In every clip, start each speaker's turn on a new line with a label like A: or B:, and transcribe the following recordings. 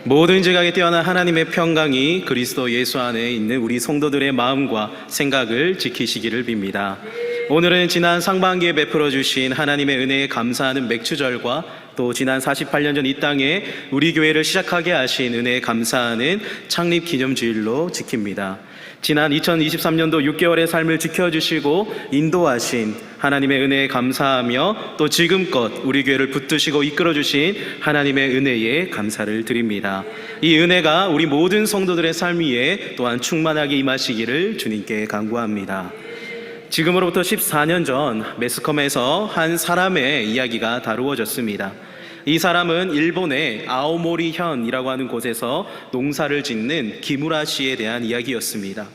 A: 모든 지각에 뛰어난 하나님의 평강이 그리스도 예수 안에 있는 우리 성도들의 마음과 생각을 지키시기를 빕니다. 오늘은 지난 상반기에 베풀어 주신 하나님의 은혜에 감사하는 맥주절과 또 지난 48년 전 이 땅에 우리 교회를 시작하게 하신 은혜에 감사하는 창립 기념주일로 지킵니다. 지난 2023년도 6개월의 삶을 지켜주시고 인도하신 하나님의 은혜에 감사하며 또 지금껏 우리 교회를 붙드시고 이끌어주신 하나님의 은혜에 감사를 드립니다. 이 은혜가 우리 모든 성도들의 삶 위에 또한 충만하게 임하시기를 주님께 간구합니다. 지금으로부터 14년 전 매스컴에서 한 사람의 이야기가 다루어졌습니다. 이 사람은 일본의 아오모리현이라고 하는 곳에서 농사를 짓는 기무라 씨에 대한 이야기였습니다.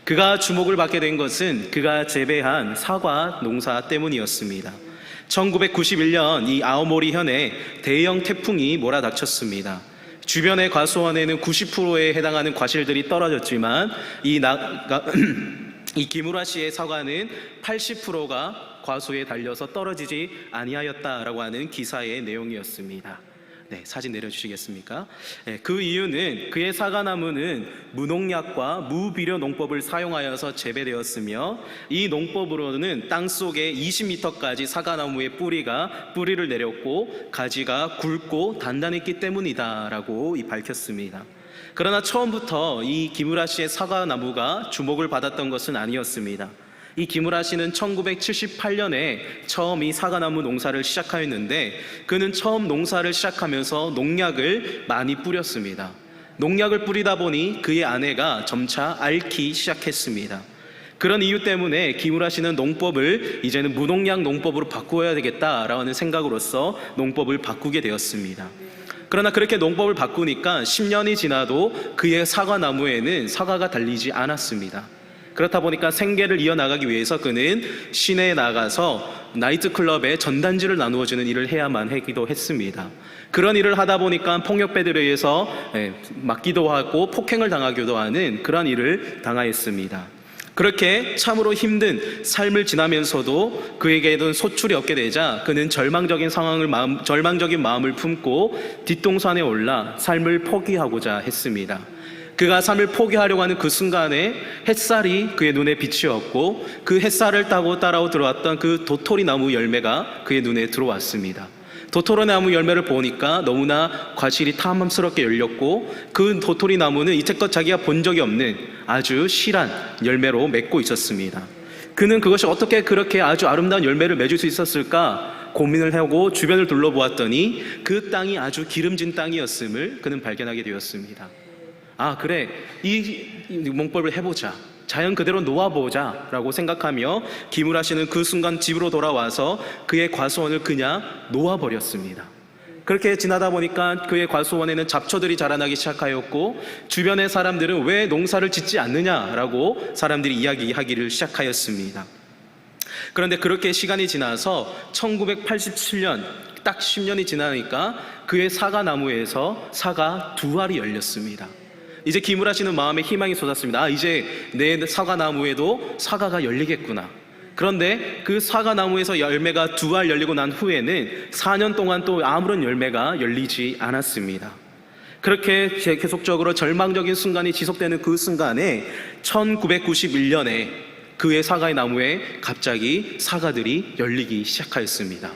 A: 그가 주목을 받게 된 것은 그가 재배한 사과 농사 때문이었습니다. 1991년 이 아오모리현에 대형 태풍이 몰아닥쳤습니다. 주변의 과수원에는 90%에 해당하는 과실들이 떨어졌지만 이 기무라 씨의 사과는 80%가 과수에 달려서 떨어지지 아니하였다라고 하는 기사의 내용이었습니다. 네, 사진 내려주시겠습니까? 그 이유는 그의 사과나무는 무농약과 무비료 농법을 사용하여서 재배되었으며 이 농법으로는 땅속에 20m까지 사과나무의 뿌리를 내렸고 가지가 굵고 단단했기 때문이다 라고 밝혔습니다. 그러나 처음부터 이 기무라 씨의 사과나무가 주목을 받았던 것은 아니었습니다. 이 기무라 씨는 1978년에 처음 이 사과나무 농사를 시작하였는데 그는 처음 농사를 시작하면서 농약을 많이 뿌렸습니다. 농약을 뿌리다 보니 그의 아내가 점차 앓기 시작했습니다. 그런 이유 때문에 기무라 씨는 농법을 이제는 무농약 농법으로 바꾸어야 되겠다라는 생각으로서 농법을 바꾸게 되었습니다. 그러나 그렇게 농법을 바꾸니까 10년이 지나도 그의 사과나무에는 사과가 달리지 않았습니다. 그렇다 보니까 생계를 이어나가기 위해서 그는 시내에 나가서 나이트클럽에 전단지를 나누어주는 일을 해야만 하기도 했습니다. 그런 일을 하다 보니까 폭력배들에 의해서 맞기도 하고 폭행을 당하기도 하는 그런 일을 당하였습니다. 그렇게 참으로 힘든 삶을 지나면서도 그에게는 소출이 없게 되자 그는 절망적인 마음을 품고 뒷동산에 올라 삶을 포기하고자 했습니다. 그가 삶을 포기하려고 하는 그 순간에 햇살이 그의 눈에 비치었고 그 햇살을 따고 들어왔던 그 도토리 나무 열매가 그의 눈에 들어왔습니다. 도토리 나무 열매를 보니까 너무나 과실이 탐험스럽게 열렸고 그 도토리 나무는 이때껏 자기가 본 적이 없는 아주 실한 열매로 맺고 있었습니다. 그는 그것이 어떻게 그렇게 아주 아름다운 열매를 맺을 수 있었을까 고민을 하고 주변을 둘러보았더니 그 땅이 아주 기름진 땅이었음을 그는 발견하게 되었습니다. 아, 그래, 이 농법을 해보자, 자연 그대로 놓아보자 라고 생각하며 기무라 씨는 그 순간 집으로 돌아와서 그의 과수원을 그냥 놓아버렸습니다. 그렇게 지나다 보니까 그의 과수원에는 잡초들이 자라나기 시작하였고 주변의 사람들은 왜 농사를 짓지 않느냐라고 사람들이 이야기하기를 시작하였습니다. 그런데 그렇게 시간이 지나서 1987년 딱 10년이 지나니까 그의 사과나무에서 사과 2알이 열렸습니다. 이제 기무라 씨는 마음에 희망이 솟았습니다. 이제 내 사과나무에도 사과가 열리겠구나. 그런데 그 사과나무에서 열매가 2알 열리고 난 후에는 4년 동안 또 아무런 열매가 열리지 않았습니다. 그렇게 계속적으로 절망적인 순간이 지속되는 그 순간에 1991년에 그의 사과의 나무에 갑자기 사과들이 열리기 시작하였습니다.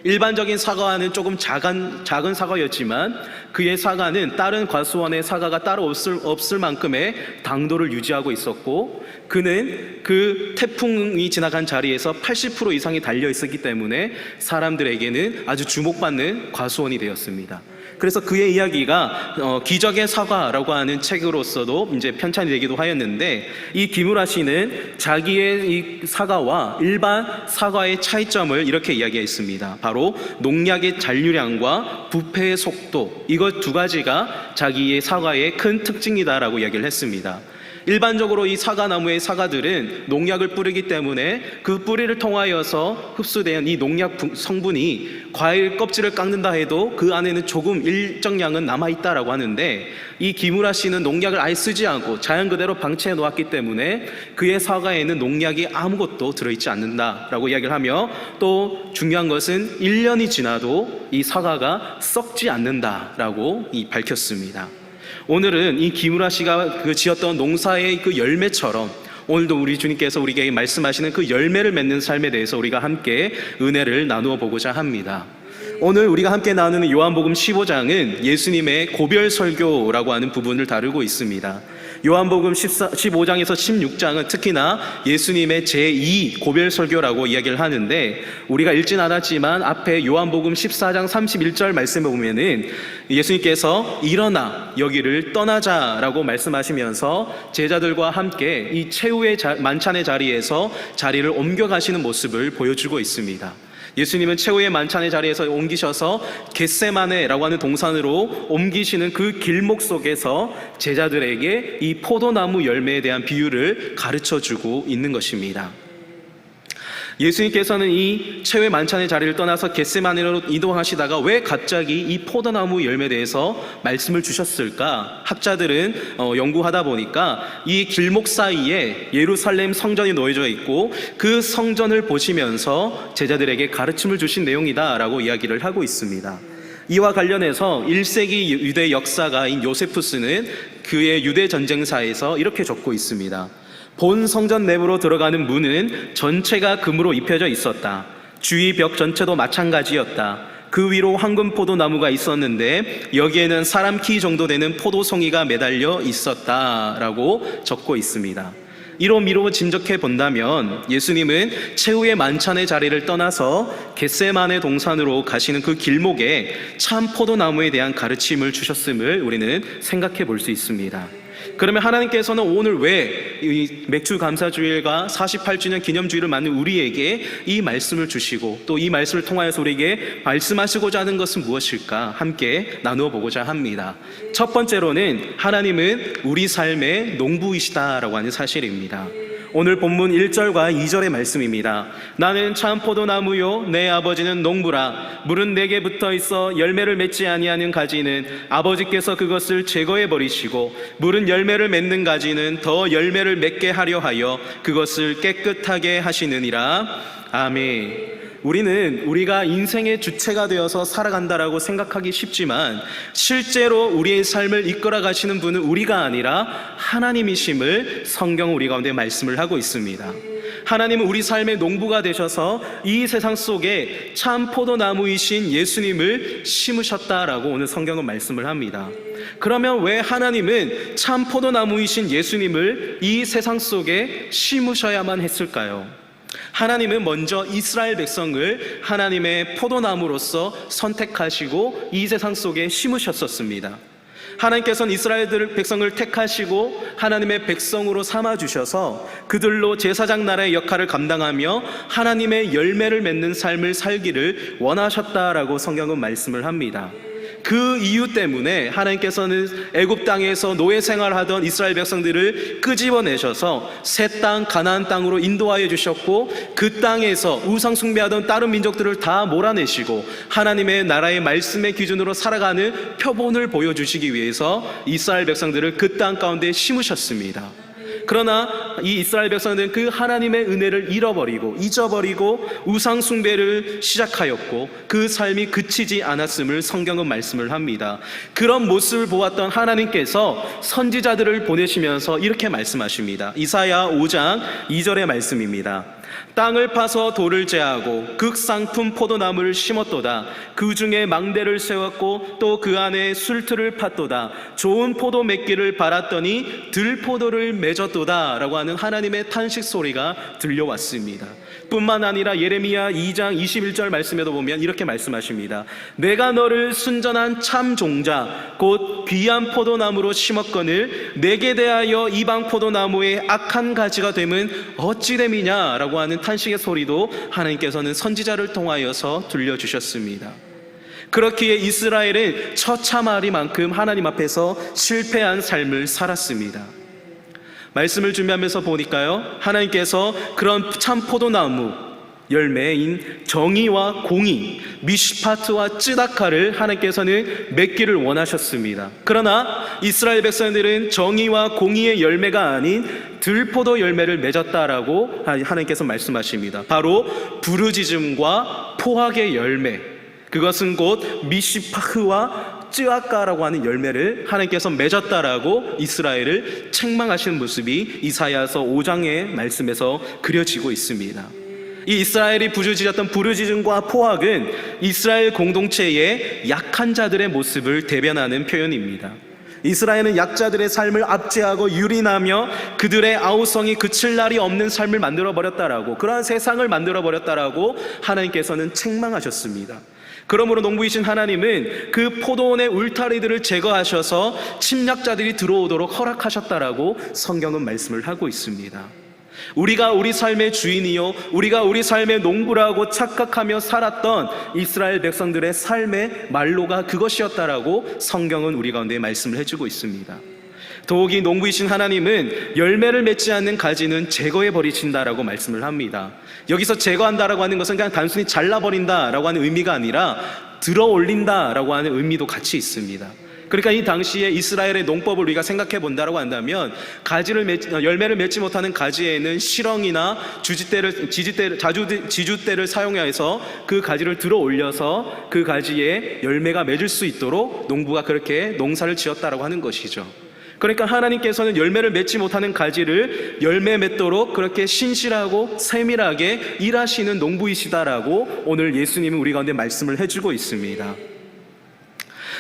A: 일반적인 사과는 조금 작은 사과였지만 그의 사과는 다른 과수원의 사과가 따로 없을 만큼의 당도를 유지하고 있었고 그는 그 태풍이 지나간 자리에서 80% 이상이 달려 있었기 때문에 사람들에게는 아주 주목받는 과수원이 되었습니다. 그래서 그의 이야기가 기적의 사과라고 하는 책으로서도 이제 편찬이 되기도 하였는데 이 기무라 씨는 자기의 이 사과와 일반 사과의 차이점을 이렇게 이야기했습니다. 바로 농약의 잔류량과 부패의 속도, 이것 2가지가 자기의 사과의 큰 특징이다라고 이야기를 했습니다. 일반적으로 이 사과나무의 사과들은 농약을 뿌리기 때문에 그 뿌리를 통하여서 흡수된 이 농약 성분이 과일 껍질을 깎는다 해도 그 안에는 조금 일정량은 남아있다라고 하는데, 이 기무라 씨는 농약을 아예 쓰지 않고 자연 그대로 방치해 놓았기 때문에 그의 사과에는 농약이 아무것도 들어있지 않는다라고 이야기를 하며, 또 중요한 것은 1년이 지나도 이 사과가 썩지 않는다라고 밝혔습니다. 오늘은 이 기무라 씨가 지었던 농사의 그 열매처럼 오늘도 우리 주님께서 우리에게 말씀하시는 그 열매를 맺는 삶에 대해서 우리가 함께 은혜를 나누어 보고자 합니다. 오늘 우리가 함께 나누는 요한복음 15장은 예수님의 고별 설교라고 하는 부분을 다루고 있습니다. 요한복음 15장에서 16장은 특히나 예수님의 제2 고별 설교라고 이야기를 하는데, 우리가 읽진 않았지만 앞에 요한복음 14장 31절 말씀에 보면은 예수님께서 일어나 여기를 떠나자라고 말씀하시면서 제자들과 함께 이 최후의 만찬의 자리에서 자리를 옮겨가시는 모습을 보여주고 있습니다. 예수님은 최후의 만찬의 자리에서 옮기셔서 겟세마네라고 하는 동산으로 옮기시는 그 길목 속에서 제자들에게 이 포도나무 열매에 대한 비유를 가르쳐주고 있는 것입니다. 예수님께서는 이 최후의 만찬의 자리를 떠나서 겟세마네로 이동하시다가 왜 갑자기 이 포도나무 열매에 대해서 말씀을 주셨을까? 학자들은 연구하다 보니까 이 길목 사이에 예루살렘 성전이 놓여져 있고 그 성전을 보시면서 제자들에게 가르침을 주신 내용이다라고 이야기를 하고 있습니다. 이와 관련해서 1세기 유대 역사가인 요세푸스는 그의 유대 전쟁사에서 이렇게 적고 있습니다. 본 성전 내부로 들어가는 문은 전체가 금으로 입혀져 있었다. 주위 벽 전체도 마찬가지였다. 그 위로 황금 포도나무가 있었는데 여기에는 사람 키 정도 되는 포도송이가 매달려 있었다라고 적고 있습니다. 이로 미루어 짐작해 본다면 예수님은 최후의 만찬의 자리를 떠나서 겟세마네 동산으로 가시는 그 길목에 참 포도나무에 대한 가르침을 주셨음을 우리는 생각해 볼 수 있습니다. 그러면 하나님께서는 오늘 왜 이 맥주 감사주일과 48주년 기념주일을 맞는 우리에게 이 말씀을 주시고 또 이 말씀을 통하여서 우리에게 말씀하시고자 하는 것은 무엇일까 함께 나누어 보고자 합니다. 첫 번째로는 하나님은 우리 삶의 농부이시다라고 하는 사실입니다. 오늘 본문 1절과 2절의 말씀입니다. 나는 참 포도나무요 내 아버지는 농부라. 물은 내게 붙어 있어 열매를 맺지 아니하는 가지는 아버지께서 그것을 제거해 버리시고 물은 열매를 맺는 가지는 더 열매를 맺게 하려 하여 그것을 깨끗하게 하시느니라. 아멘. 우리는 우리가 인생의 주체가 되어서 살아간다라고 생각하기 쉽지만 실제로 우리의 삶을 이끌어 가시는 분은 우리가 아니라 하나님이심을 성경은 우리 가운데 말씀을 하고 있습니다. 하나님은 우리 삶의 농부가 되셔서 이 세상 속에 참 포도나무이신 예수님을 심으셨다라고 오늘 성경은 말씀을 합니다. 그러면 왜 하나님은 참 포도나무이신 예수님을 이 세상 속에 심으셔야만 했을까요? 하나님은 먼저 이스라엘 백성을 하나님의 포도나무로서 선택하시고 이 세상 속에 심으셨었습니다. 하나님께서는 이스라엘 백성을 택하시고 하나님의 백성으로 삼아주셔서 그들로 제사장 나라의 역할을 감당하며 하나님의 열매를 맺는 삶을 살기를 원하셨다라고 성경은 말씀을 합니다. 그 이유 때문에 하나님께서는 애굽 땅에서 노예 생활하던 이스라엘 백성들을 끄집어내셔서 새 땅 가나안 땅으로 인도하여 주셨고 그 땅에서 우상 숭배하던 다른 민족들을 다 몰아내시고 하나님의 나라의 말씀의 기준으로 살아가는 표본을 보여주시기 위해서 이스라엘 백성들을 그 땅 가운데 심으셨습니다. 그러나 이 이스라엘 백성들은 그 하나님의 은혜를 잃어버리고 잊어버리고 우상 숭배를 시작하였고 그 삶이 그치지 않았음을 성경은 말씀을 합니다. 그런 모습을 보았던 하나님께서 선지자들을 보내시면서 이렇게 말씀하십니다. 이사야 5장 2절의 말씀입니다. 땅을 파서 돌을 제하고 극상품 포도나무를 심었도다. 그 중에 망대를 세웠고 또 그 안에 술틀을 팠도다. 좋은 포도 맺기를 바랐더니 들포도를 맺었도다 라고 하는 하나님의 탄식 소리가 들려왔습니다. 뿐만 아니라 예레미야 2장 21절 말씀에도 보면 이렇게 말씀하십니다. 내가 너를 순전한 참 종자 곧 귀한 포도나무로 심었거늘 내게 대하여 이방 포도나무의 악한 가지가 됨은 어찌 됨이냐 라고 하는 탄식의 소리도 하나님께서는 선지자를 통하여서 들려주셨습니다. 그렇기에 이스라엘은 처참하리만큼 하나님 앞에서 실패한 삶을 살았습니다. 말씀을 준비하면서 보니까요, 하나님께서 그런 참 포도나무 열매인 정의와 공의, 미시파트와 쯔다카를 하나님께서는 맺기를 원하셨습니다. 그러나 이스라엘 백성들은 정의와 공의의 열매가 아닌 들포도 열매를 맺었다라고 하나님께서 말씀하십니다. 바로 부르짖음과 포악의 열매, 그것은 곧 미시파흐와 쯔아까라고 하는 열매를 하나님께서 맺었다라고 이스라엘을 책망하시는 모습이 이사야서 5장의 말씀에서 그려지고 있습니다. 이 이스라엘이 부르짖었던 부르짖음과 포악은 이스라엘 공동체의 약한 자들의 모습을 대변하는 표현입니다. 이스라엘은 약자들의 삶을 압제하고 유린하며 그들의 아우성이 그칠 날이 없는 삶을 만들어버렸다라고, 그러한 세상을 만들어버렸다라고 하나님께서는 책망하셨습니다. 그러므로 농부이신 하나님은 그 포도원의 울타리들을 제거하셔서 침략자들이 들어오도록 허락하셨다라고 성경은 말씀을 하고 있습니다. 우리가 우리 삶의 주인이요, 우리가 우리 삶의 농부라고 착각하며 살았던 이스라엘 백성들의 삶의 말로가 그것이었다라고 성경은 우리 가운데 말씀을 해주고 있습니다. 더욱이 농부이신 하나님은 열매를 맺지 않는 가지는 제거해 버리신다라고 말씀을 합니다. 여기서 제거한다라고 하는 것은 그냥 단순히 잘라버린다라고 하는 의미가 아니라 들어 올린다라고 하는 의미도 같이 있습니다. 그러니까 이 당시에 이스라엘의 농법을 우리가 생각해 본다라고 한다면 열매를 맺지 못하는 가지에는 시렁이나 지주대를 사용해서 그 가지를 들어 올려서 그 가지에 열매가 맺을 수 있도록 농부가 그렇게 농사를 지었다라고 하는 것이죠. 그러니까 하나님께서는 열매를 맺지 못하는 가지를 열매 맺도록 그렇게 신실하고 세밀하게 일하시는 농부이시다라고 오늘 예수님은 우리 가운데 말씀을 해주고 있습니다.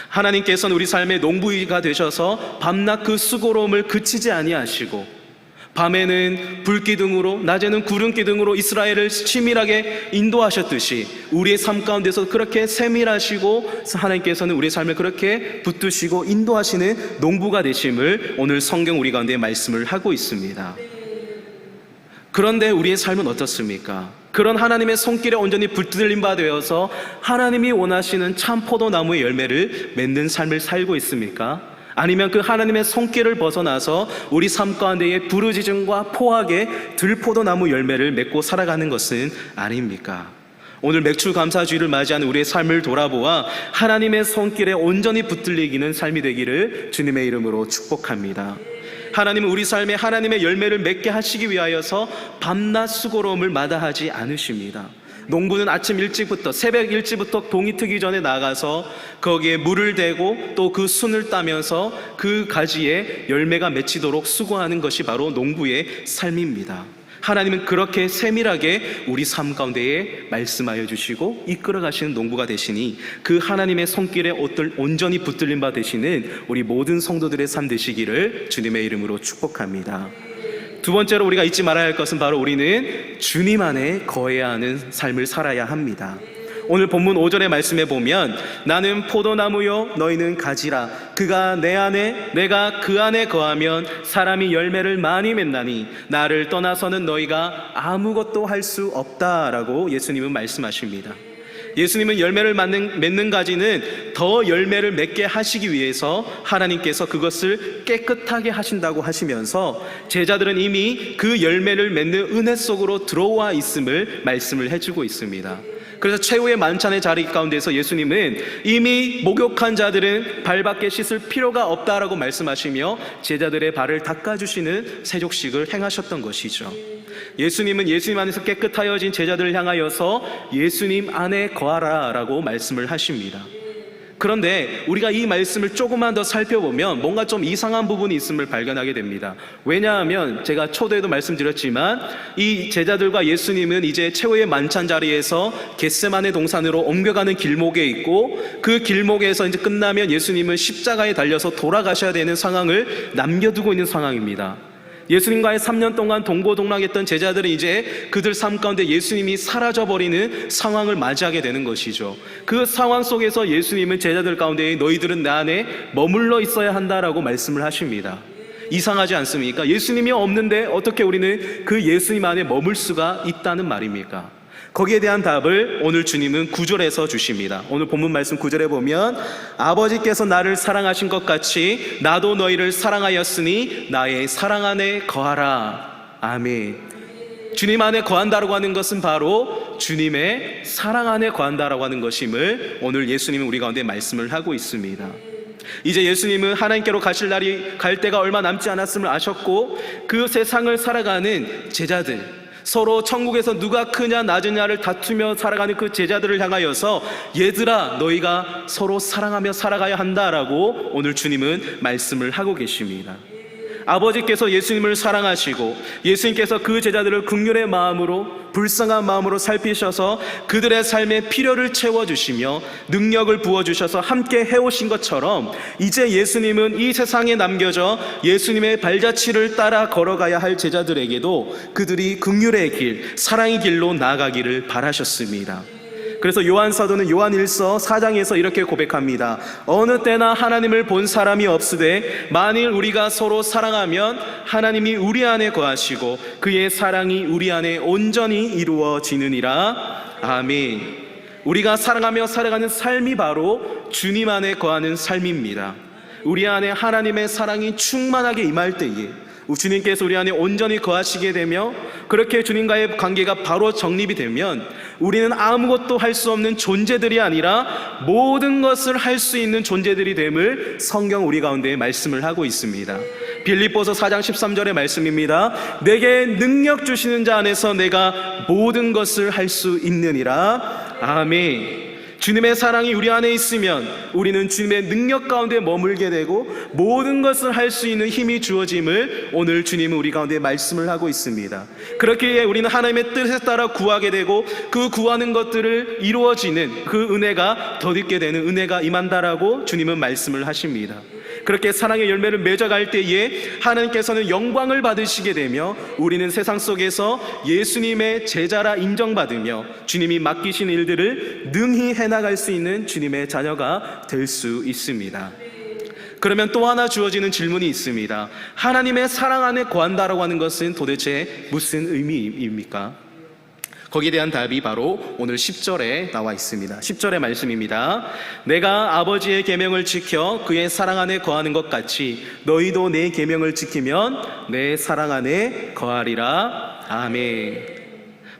A: 하나님께서는 우리 삶의 농부가 되셔서 밤낮 그 수고로움을 그치지 아니하시고 밤에는 불기둥으로 낮에는 구름기둥으로 이스라엘을 치밀하게 인도하셨듯이 우리의 삶 가운데서 그렇게 세밀하시고 하나님께서는 우리의 삶을 그렇게 붙드시고 인도하시는 농부가 되심을 오늘 성경 우리 가운데 말씀을 하고 있습니다. 그런데 우리의 삶은 어떻습니까? 그런 하나님의 손길에 온전히 붙들림 바 되어서 하나님이 원하시는 참 포도나무의 열매를 맺는 삶을 살고 있습니까? 아니면 그 하나님의 손길을 벗어나서 우리 삶 가운데의 부르짖음과 포악의 들포도나무 열매를 맺고 살아가는 것은 아닙니까? 오늘 맥주감사주의를 맞이하는 우리의 삶을 돌아보아 하나님의 손길에 온전히 붙들리기는 삶이 되기를 주님의 이름으로 축복합니다. 하나님은 우리 삶에 하나님의 열매를 맺게 하시기 위하여서 밤낮 수고로움을 마다하지 않으십니다. 농부는 아침 일찍부터 새벽 일찍부터 동이 트기 전에 나가서 거기에 물을 대고 또 그 순을 따면서 그 가지에 열매가 맺히도록 수고하는 것이 바로 농부의 삶입니다. 하나님은 그렇게 세밀하게 우리 삶 가운데에 말씀하여 주시고 이끌어 가시는 농부가 되시니 그 하나님의 손길에 온전히 붙들림 바 되시는 우리 모든 성도들의 삶 되시기를 주님의 이름으로 축복합니다. 두 번째로 우리가 잊지 말아야 할 것은 바로 우리는 주님 안에 거해야 하는 삶을 살아야 합니다. 오늘 본문 5절의 말씀에 보면 나는 포도나무요 너희는 가지라 그가 내 안에 내가 그 안에 거하면 사람이 열매를 많이 맺나니 나를 떠나서는 너희가 아무것도 할 수 없다라고 예수님은 말씀하십니다. 예수님은 열매를 맺는 가지는 더 열매를 맺게 하시기 위해서 하나님께서 그것을 깨끗하게 하신다고 하시면서 제자들은 이미 그 열매를 맺는 은혜 속으로 들어와 있음을 말씀을 해주고 있습니다. 그래서 최후의 만찬의 자리 가운데서 예수님은 이미 목욕한 자들은 발밖에 씻을 필요가 없다라고 말씀하시며 제자들의 발을 닦아주시는 세족식을 행하셨던 것이죠. 예수님은 예수님 안에서 깨끗하여진 제자들을 향하여서 예수님 안에 거하라 라고 말씀을 하십니다. 그런데 우리가 이 말씀을 조금만 더 살펴보면 뭔가 좀 이상한 부분이 있음을 발견하게 됩니다. 왜냐하면 제가 초대에도 말씀드렸지만 이 제자들과 예수님은 이제 최후의 만찬 자리에서 겟세마네 동산으로 옮겨가는 길목에 있고 그 길목에서 이제 끝나면 예수님은 십자가에 달려서 돌아가셔야 되는 상황을 남겨두고 있는 상황입니다. 예수님과의 3년 동안 동고동락했던 제자들은 이제 그들 삶 가운데 예수님이 사라져버리는 상황을 맞이하게 되는 것이죠. 그 상황 속에서 예수님은 제자들 가운데 너희들은 내 안에 머물러 있어야 한다라고 말씀을 하십니다. 이상하지 않습니까? 예수님이 없는데 어떻게 우리는 그 예수님 안에 머물 수가 있다는 말입니까? 거기에 대한 답을 오늘 주님은 9절에서 주십니다. 오늘 본문 말씀 9절에 보면 아버지께서 나를 사랑하신 것 같이 나도 너희를 사랑하였으니 나의 사랑 안에 거하라. 아멘. 주님 안에 거한다라고 하는 것은 바로 주님의 사랑 안에 거한다라고 하는 것임을 오늘 예수님은 우리 가운데 말씀을 하고 있습니다. 이제 예수님은 하나님께로 가실 날이 갈 때가 얼마 남지 않았음을 아셨고 그 세상을 살아가는 제자들, 서로 천국에서 누가 크냐 낮으냐를 다투며 살아가는 그 제자들을 향하여서 얘들아 너희가 서로 사랑하며 살아가야 한다라고 오늘 주님은 말씀을 하고 계십니다. 아버지께서 예수님을 사랑하시고 예수님께서 그 제자들을 긍휼의 마음으로 불쌍한 마음으로 살피셔서 그들의 삶의 필요를 채워주시며 능력을 부어주셔서 함께 해오신 것처럼 이제 예수님은 이 세상에 남겨져 예수님의 발자취를 따라 걸어가야 할 제자들에게도 그들이 긍휼의 길, 사랑의 길로 나아가기를 바라셨습니다. 그래서 요한 사도는 요한 1서 4장에서 이렇게 고백합니다. 어느 때나 하나님을 본 사람이 없으되 만일 우리가 서로 사랑하면 하나님이 우리 안에 거하시고 그의 사랑이 우리 안에 온전히 이루어지느니라. 아멘. 우리가 사랑하며 살아가는 삶이 바로 주님 안에 거하는 삶입니다. 우리 안에 하나님의 사랑이 충만하게 임할 때에 주님께서 우리 안에 온전히 거하시게 되며 그렇게 주님과의 관계가 바로 정립이 되면 우리는 아무것도 할 수 없는 존재들이 아니라 모든 것을 할 수 있는 존재들이 됨을 성경 우리 가운데 말씀을 하고 있습니다. 빌립보서 4장 13절의 말씀입니다. 내게 능력 주시는 자 안에서 내가 모든 것을 할 수 있느니라. 아멘. 주님의 사랑이 우리 안에 있으면 우리는 주님의 능력 가운데 머물게 되고 모든 것을 할 수 있는 힘이 주어짐을 오늘 주님은 우리 가운데 말씀을 하고 있습니다. 그렇기에 우리는 하나님의 뜻에 따라 구하게 되고 그 구하는 것들을 이루어지는 그 은혜가 덧입게 되는 은혜가 임한다라고 주님은 말씀을 하십니다. 그렇게 사랑의 열매를 맺어갈 때에 하나님께서는 영광을 받으시게 되며 우리는 세상 속에서 예수님의 제자라 인정받으며 주님이 맡기신 일들을 능히 해나갈 수 있는 주님의 자녀가 될 수 있습니다. 그러면 또 하나 주어지는 질문이 있습니다. 하나님의 사랑 안에 거한다라고 하는 것은 도대체 무슨 의미입니까? 거기에 대한 답이 바로 오늘 10절에 나와 있습니다. 10절의 말씀입니다. 내가 아버지의 계명을 지켜 그의 사랑 안에 거하는 것 같이 너희도 내 계명을 지키면 내 사랑 안에 거하리라. 아멘.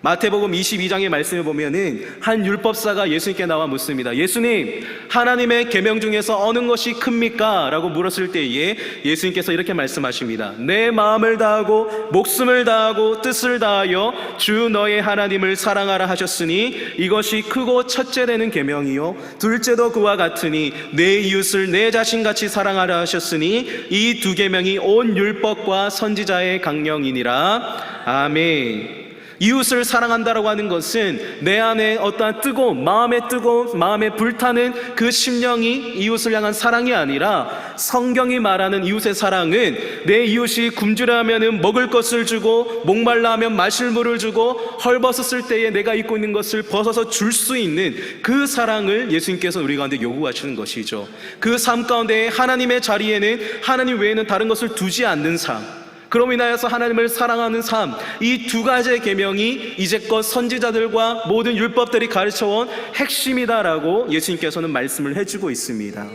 A: 마태복음 22장의 말씀을 보면은 한 율법사가 예수님께 나와 묻습니다. 예수님, 하나님의 계명 중에서 어느 것이 큽니까? 라고 물었을 때에 예수님께서 이렇게 말씀하십니다. 내 마음을 다하고 목숨을 다하고 뜻을 다하여 주 너의 하나님을 사랑하라 하셨으니 이것이 크고 첫째 되는 계명이요 둘째도 그와 같으니 내 이웃을 내 자신같이 사랑하라 하셨으니 이 두 계명이 온 율법과 선지자의 강령이니라. 아멘. 이웃을 사랑한다라고 하는 것은 내 안에 어떠한 마음에 불타는 그 심령이 이웃을 향한 사랑이 아니라 성경이 말하는 이웃의 사랑은 내 이웃이 굶주려 하면은 먹을 것을 주고 목말라 하면 마실 물을 주고 헐벗었을 때에 내가 입고 있는 것을 벗어서 줄 수 있는 그 사랑을 예수님께서 우리 가운데 요구하시는 것이죠. 그 삶 가운데 하나님의 자리에는 하나님 외에는 다른 것을 두지 않는 삶, 그로 인하여서 하나님을 사랑하는 삶, 이 두 가지의 계명이 이제껏 선지자들과 모든 율법들이 가르쳐온 핵심이다라고 예수님께서는 말씀을 해주고 있습니다.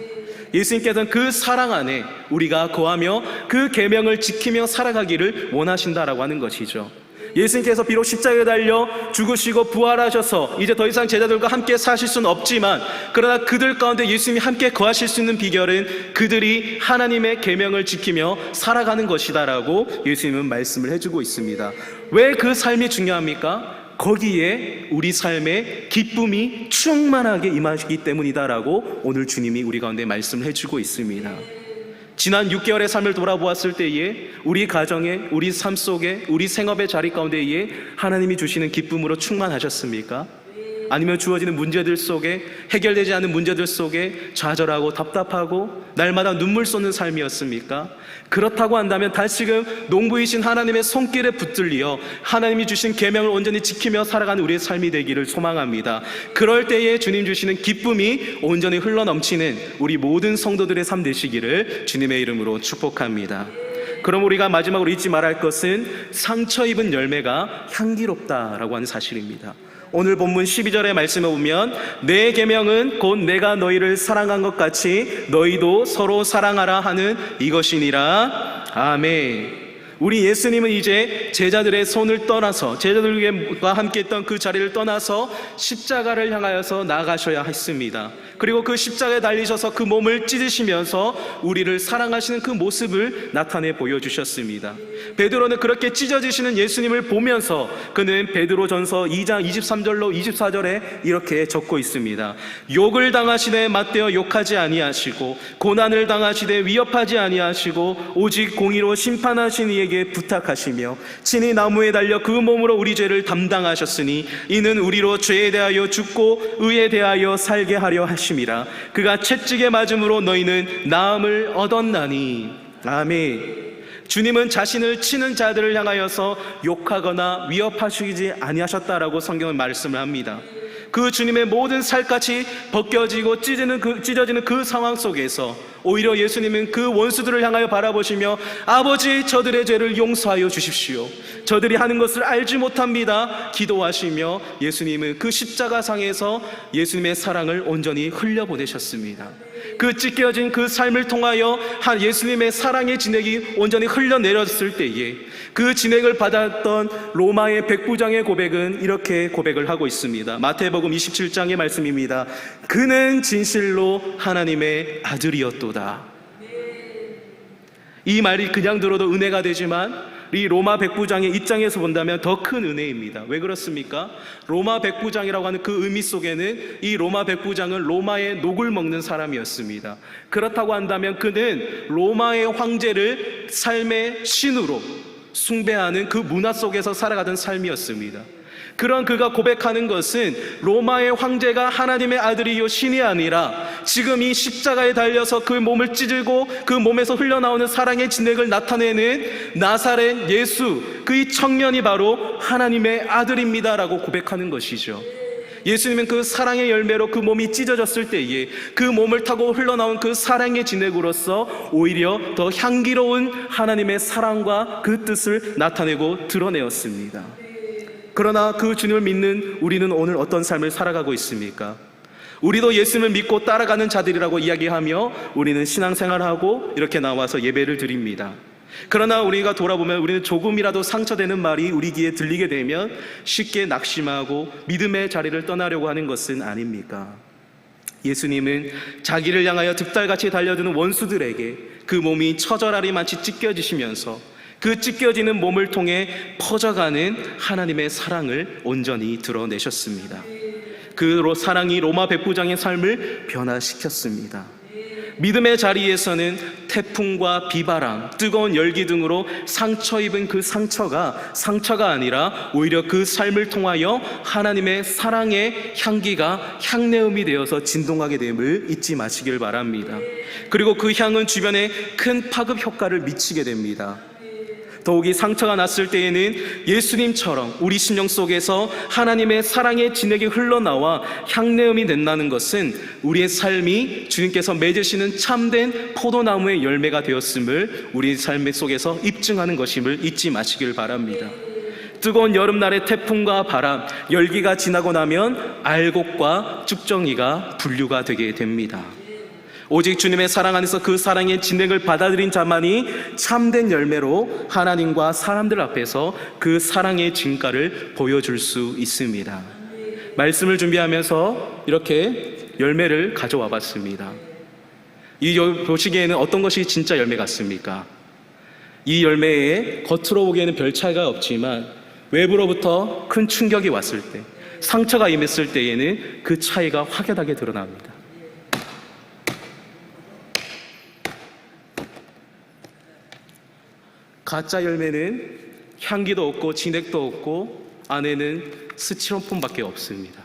A: 예수님께서는 그 사랑 안에 우리가 거하며 그 계명을 지키며 살아가기를 원하신다라고 하는 것이죠. 예수님께서 비록 십자가에 달려 죽으시고 부활하셔서 이제 더 이상 제자들과 함께 사실 수는 없지만 그러나 그들 가운데 예수님이 함께 거하실 수 있는 비결은 그들이 하나님의 계명을 지키며 살아가는 것이다라고 예수님은 말씀을 해주고 있습니다. 왜 그 삶이 중요합니까? 거기에 우리 삶의 기쁨이 충만하게 임하기 때문이다라고 오늘 주님이 우리 가운데 말씀을 해주고 있습니다. 지난 6개월의 삶을 돌아보았을 때에 우리 가정에, 우리 삶 속에, 우리 생업의 자리 가운데에 하나님이 주시는 기쁨으로 충만하셨습니까? 아니면 주어지는 문제들 속에, 해결되지 않는 문제들 속에 좌절하고 답답하고 날마다 눈물 쏟는 삶이었습니까? 그렇다고 한다면 다시금 농부이신 하나님의 손길에 붙들려 하나님이 주신 계명을 온전히 지키며 살아가는 우리의 삶이 되기를 소망합니다. 그럴 때에 주님 주시는 기쁨이 온전히 흘러넘치는 우리 모든 성도들의 삶 되시기를 주님의 이름으로 축복합니다. 그럼 우리가 마지막으로 잊지 말아야 할 것은 상처 입은 열매가 향기롭다라고 하는 사실입니다. 오늘 본문 12절의 말씀에 보면 내 계명은 곧 내가 너희를 사랑한 것 같이 너희도 서로 사랑하라 하는 이것이니라. 아멘. 우리 예수님은 이제 제자들의 손을 떠나서, 제자들과 함께 했던 그 자리를 떠나서 십자가를 향하여서 나아가셔야 했습니다. 그리고 그 십자가에 달리셔서 그 몸을 찢으시면서 우리를 사랑하시는 그 모습을 나타내 보여주셨습니다. 베드로는 그렇게 찢어지시는 예수님을 보면서 그는 베드로전서 2장 23절로 24절에 이렇게 적고 있습니다. 욕을 당하시되 맞대어 욕하지 아니하시고 고난을 당하시되 위협하지 아니하시고 오직 공의로 심판하신 이에게 부탁하시며 친히 나무에 달려 그 몸으로 우리 죄를 담당하셨으니 이는 우리로 죄에 대하여 죽고 의에 대하여 살게 하려 하심이라. 그가 채찍에 맞음으로 너희는 나음을 얻었나니. 아멘. 주님은 자신을 치는 자들을 향하여서 욕하거나 위협하시지 아니하셨다라고 성경은 말씀을 합니다. 그 주님의 모든 살갗이 벗겨지고 찢어지는 그 상황 속에서 오히려 예수님은 그 원수들을 향하여 바라보시며 아버지, 저들의 죄를 용서하여 주십시오, 저들이 하는 것을 알지 못합니다 기도하시며 예수님은 그 십자가상에서 예수님의 사랑을 온전히 흘려보내셨습니다. 그 찢겨진 그 삶을 통하여 한 예수님의 사랑의 진액이 온전히 흘러내렸을 때에 그 진액을 받았던 로마의 백부장의 고백은 이렇게 고백을 하고 있습니다. 마태복음 27장의 말씀입니다. 그는 진실로 하나님의 아들이었도다. 이 말이 그냥 들어도 은혜가 되지만 이 로마 백부장의 입장에서 본다면 더 큰 은혜입니다. 왜 그렇습니까? 로마 백부장이라고 하는 그 의미 속에는 이 로마 백부장은 로마의 녹을 먹는 사람이었습니다. 그렇다고 한다면 그는 로마의 황제를 삶의 신으로 숭배하는 그 문화 속에서 살아가던 삶이었습니다. 그런 그가 고백하는 것은 로마의 황제가 하나님의 아들이요 신이 아니라 지금 이 십자가에 달려서 그 몸을 찢고 그 몸에서 흘러나오는 사랑의 진액을 나타내는 나사렛 예수, 그 이 청년이 바로 하나님의 아들입니다 라고 고백하는 것이죠. 예수님은 그 사랑의 열매로 그 몸이 찢어졌을 때에 그 몸을 타고 흘러나온 그 사랑의 진액으로서 오히려 더 향기로운 하나님의 사랑과 그 뜻을 나타내고 드러내었습니다. 그러나 그 주님을 믿는 우리는 오늘 어떤 삶을 살아가고 있습니까? 우리도 예수님을 믿고 따라가는 자들이라고 이야기하며 우리는 신앙생활하고 이렇게 나와서 예배를 드립니다. 그러나 우리가 돌아보면 우리는 조금이라도 상처되는 말이 우리 귀에 들리게 되면 쉽게 낙심하고 믿음의 자리를 떠나려고 하는 것은 아닙니까? 예수님은 자기를 향하여 득달같이 달려드는 원수들에게 그 몸이 처절하리만치 찢겨지시면서 그 찢겨지는 몸을 통해 퍼져가는 하나님의 사랑을 온전히 드러내셨습니다. 그 사랑이 로마 백부장의 삶을 변화시켰습니다. 믿음의 자리에서는 태풍과 비바람, 뜨거운 열기 등으로 상처 입은 그 상처가 아니라 오히려 그 삶을 통하여 하나님의 사랑의 향기가 향내음이 되어서 진동하게 됨을 잊지 마시길 바랍니다. 그리고 그 향은 주변에 큰 파급 효과를 미치게 됩니다. 더욱이 상처가 났을 때에는 예수님처럼 우리 심령 속에서 하나님의 사랑의 진액이 흘러나와 향내음이 된다는 것은 우리의 삶이 주님께서 맺으시는 참된 포도나무의 열매가 되었음을 우리 삶 속에서 입증하는 것임을 잊지 마시길 바랍니다. 뜨거운 여름날의 태풍과 바람, 열기가 지나고 나면 알곡과 쭉정이가 분류가 되게 됩니다. 오직 주님의 사랑 안에서 그 사랑의 진액을 받아들인 자만이 참된 열매로 하나님과 사람들 앞에서 그 사랑의 진가를 보여줄 수 있습니다. 말씀을 준비하면서 이렇게 열매를 가져와 봤습니다. 이 보시기에는 어떤 것이 진짜 열매 같습니까? 이 열매에 겉으로 보기에는 별 차이가 없지만 외부로부터 큰 충격이 왔을 때, 상처가 임했을 때에는 그 차이가 확연하게 드러납니다. 가짜 열매는 향기도 없고 진액도 없고 안에는 스티로폼밖에 없습니다.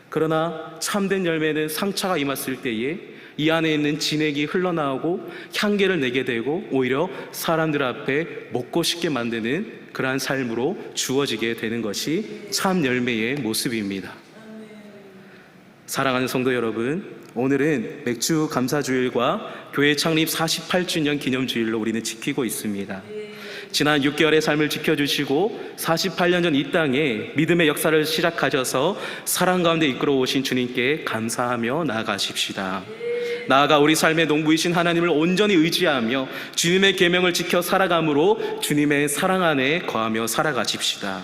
A: 그러나 참된 열매는 상처가 임했을 때에 이 안에 있는 진액이 흘러나오고 향기를 내게 되고 오히려 사람들 앞에 먹고 싶게 만드는 그러한 삶으로 주어지게 되는 것이 참 열매의 모습입니다. 사랑하는 성도 여러분, 오늘은 맥주 감사주일과 교회 창립 48주년 기념주일로 우리는 지키고 있습니다. 지난 6개월의 삶을 지켜주시고 48년 전 이 땅에 믿음의 역사를 시작하셔서 사랑 가운데 이끌어 오신 주님께 감사하며 나아가십시다. 나아가 우리 삶의 농부이신 하나님을 온전히 의지하며 주님의 계명을 지켜 살아감으로 주님의 사랑 안에 거하며 살아가십시다.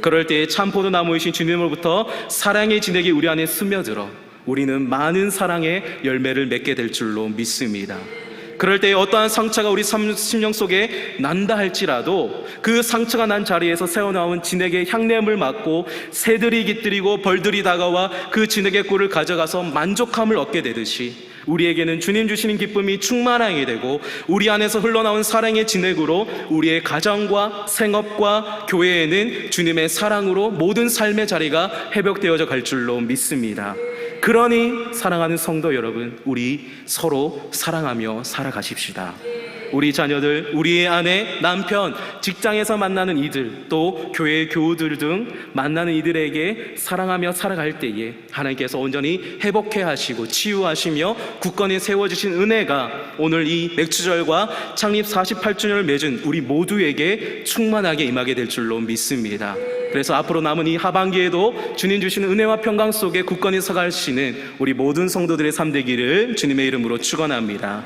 A: 그럴 때에 참 포도나무이신 주님으로부터 사랑의 진액이 우리 안에 스며들어 우리는 많은 사랑의 열매를 맺게 될 줄로 믿습니다. 그럴 때 어떠한 상처가 우리 심령 속에 난다 할지라도 그 상처가 난 자리에서 새어나온 진액의 향냄을 맡고 새들이 깃들이고 벌들이 다가와 그 진액의 꿀을 가져가서 만족함을 얻게 되듯이 우리에게는 주님 주시는 기쁨이 충만하게 되고 우리 안에서 흘러나온 사랑의 진액으로 우리의 가정과 생업과 교회에는 주님의 사랑으로 모든 삶의 자리가 회복되어져 갈 줄로 믿습니다. 그러니 사랑하는 성도 여러분, 우리 서로 사랑하며 살아가십시다. 우리 자녀들, 우리의 아내, 남편, 직장에서 만나는 이들, 또 교회 교우들 등 만나는 이들에게 사랑하며 살아갈 때에 하나님께서 온전히 회복해 하시고 치유하시며 굳건히 세워주신 은혜가 오늘 이 맥주절과 창립 48주년을 맺은 우리 모두에게 충만하게 임하게 될 줄로 믿습니다. 그래서 앞으로 남은 이 하반기에도 주님 주시는 은혜와 평강 속에 굳건히 서가시는 우리 모든 성도들의 삶 되기를 주님의 이름으로 축원합니다.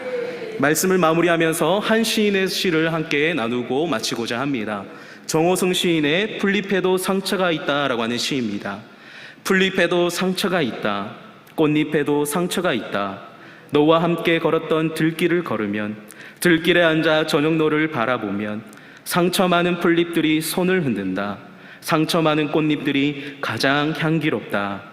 A: 말씀을 마무리하면서 한 시인의 시를 함께 나누고 마치고자 합니다. 정호승 시인의 풀잎에도 상처가 있다라고 하는 시입니다. 풀잎에도 상처가 있다. 꽃잎에도 상처가 있다. 너와 함께 걸었던 들길을 걸으면, 들길에 앉아 저녁노를 바라보면 상처 많은 풀잎들이 손을 흔든다. 상처 많은 꽃잎들이 가장 향기롭다.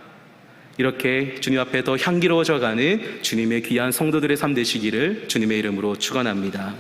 A: 이렇게 주님 앞에 더 향기로워져가는 주님의 귀한 성도들의 삶 되시기를 주님의 이름으로 축원합니다.